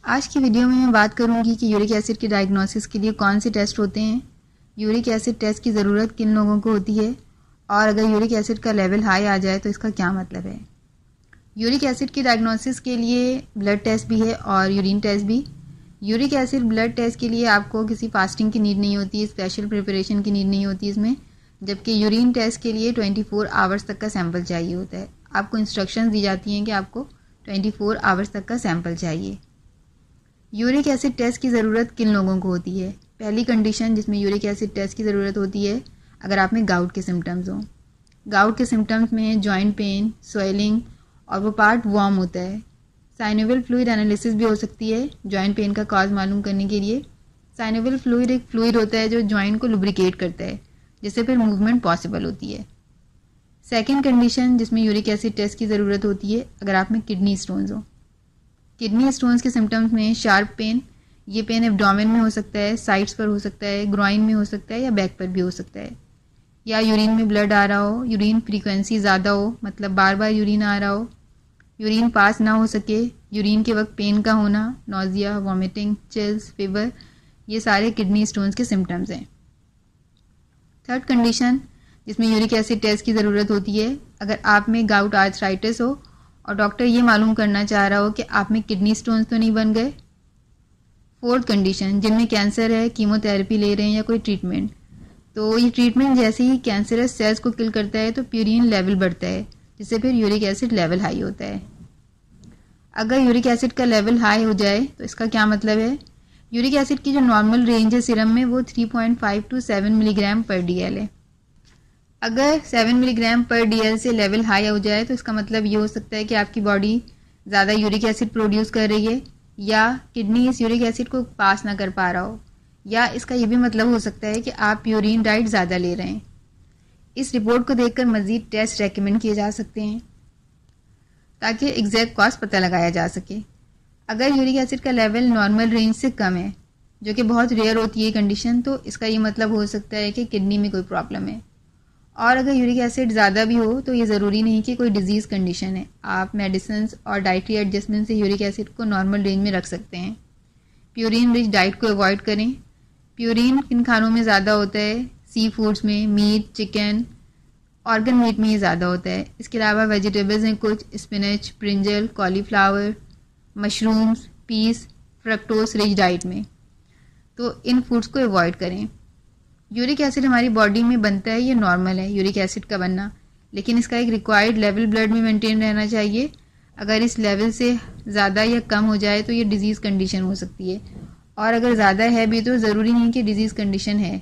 आज की वीडियो में मैं बात करूंगी कि यूरिक एसिड के डायग्नोसिस के लिए कौन से टेस्ट होते हैं, यूरिक एसिड टेस्ट की ज़रूरत किन लोगों को होती है और अगर यूरिक एसिड का लेवल हाई आ जाए तो इसका क्या मतलब है। यूरिक एसिड की डायग्नोसिस के लिए ब्लड टेस्ट भी है और यूरिन टेस्ट भी। यूरिक एसिड ब्लड टेस्ट के लिए आपको किसी फास्टिंग की नीड नहीं होती, स्पेशल प्रिपरेशन की नीड नहीं होती इसमें, जबकि यूरिन टेस्ट के लिए 24 आवर्स तक का सैंपल चाहिए होता है। आपको इंस्ट्रक्शंस दी जाती हैं कि आपको 24 आवर्स तक का सैंपल चाहिए। यूरिक एसिड टेस्ट की ज़रूरत किन लोगों को होती है। पहली कंडीशन जिसमें यूरिक एसिड टेस्ट की ज़रूरत होती है, अगर आप में गाउट के सिम्टम्स हों। गाउट के सिम्टम्स में जॉइंट पेन, स्वेलिंग और वो पार्ट वार्म होता है। साइनोवियल फ्लूइड एनालिसिस भी हो सकती है जॉइंट पेन का कॉज मालूम करने के लिए। साइनोवियल फ्लूइड एक फ्लूइड होता है जो जॉइंट को लुब्रिकेट करता है, जिससे फिर मूवमेंट पॉसिबल होती है। सेकेंड कंडीशन जिसमें यूरिक एसिड टेस्ट की ज़रूरत होती है, अगर आप में किडनी स्टोन्स हो। किडनी स्टोन्स के सिम्टम्स में शार्प पेन, ये पेन एब्डोमेन में हो सकता है, साइड्स पर हो सकता है, ग्रॉइन में हो सकता है या बैक पर भी हो सकता है। या यूरिन में ब्लड आ रहा हो, यूरिन फ्रीक्वेंसी ज़्यादा हो, मतलब बार बार यूरिन आ रहा हो, यूरिन पास ना हो सके, यूरिन के वक्त पेन का होना, नोजिया, वॉमिटिंग, चिल्स, फीवर, ये सारे किडनी स्टोन्स के सिम्टम्स हैं। थर्ड कंडीशन जिसमें यूरिक एसिड टेस्ट की ज़रूरत होती है, अगर आप में गाउट आर्थराइटिस हो और डॉक्टर ये मालूम करना चाह रहा हो कि आप में किडनी स्टोन्स तो नहीं बन गए। फोर्थ कंडीशन जिनमें कैंसर है, कीमोथेरेपी ले रहे हैं या कोई ट्रीटमेंट, तो ये ट्रीटमेंट जैसे ही कैंसरस सेल्स को किल करता है तो प्यूरिन लेवल बढ़ता है, जिससे फिर यूरिक एसिड लेवल हाई होता है। अगर यूरिक एसिड का लेवल हाई हो जाए तो इसका क्या मतलब है। यूरिक एसिड की जो नॉर्मल रेंज है सीरम में वो 3.5 to 7 मिलीग्राम पर DL है। अगर 7 मिलीग्राम पर DL से लेवल हाई हो जाए तो इसका मतलब ये हो सकता है कि आपकी बॉडी ज़्यादा यूरिक एसिड प्रोड्यूस कर रही है या किडनी इस यूरिक एसिड को पास ना कर पा रहा हो, या इसका ये भी मतलब हो सकता है कि आप यूरिन डाइट ज़्यादा ले रहे हैं। इस रिपोर्ट को देखकर मज़ीद टेस्ट रेकमेंड किए जा सकते हैं ताकि एग्जैक्ट कॉज पता लगाया जा सके। अगर यूरिक एसिड का लेवल नॉर्मल रेंज से कम है, जो कि बहुत रेयर होती है कंडीशन, तो इसका ये मतलब हो सकता है कि किडनी में कोई प्रॉब्लम है। और अगर यूरिक एसिड ज़्यादा भी हो तो ये ज़रूरी नहीं कि कोई डिजीज़ कंडीशन है। आप मेडिसिन और डाइटरी एडजस्टमेंट से यूरिक एसिड को नॉर्मल रेंज में रख सकते हैं। प्यूरिन रिच डाइट को अवॉइड करें। प्यूरिन किन खानों में ज़्यादा होता है, सी फूड्स में, मीट, चिकन, ऑर्गन मीट में ये ज़्यादा होता है। इसके अलावा वेजिटेबल्स हैं कुछ, spinach, brinjal, cauliflower, mushrooms, peas, fructose rich diet में, तो इन फूड्स को अवॉइड करें। यूरिक एसिड हमारी बॉडी में बनता है, ये नॉर्मल है यूरिक एसिड का बनना, लेकिन इसका एक रिक्वायर्ड लेवल ब्लड में मेंटेन रहना चाहिए। अगर इस लेवल से ज़्यादा या कम हो जाए तो ये डिजीज़ कंडीशन हो सकती है, और अगर ज़्यादा है भी तो ज़रूरी नहीं कि डिजीज़ कंडीशन है।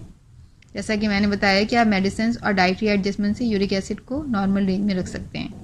जैसा कि मैंने बताया कि आप मेडिसिन और डाइटरी एडजस्टमेंट से यूरिक एसिड को नॉर्मल रेंज में रख सकते हैं।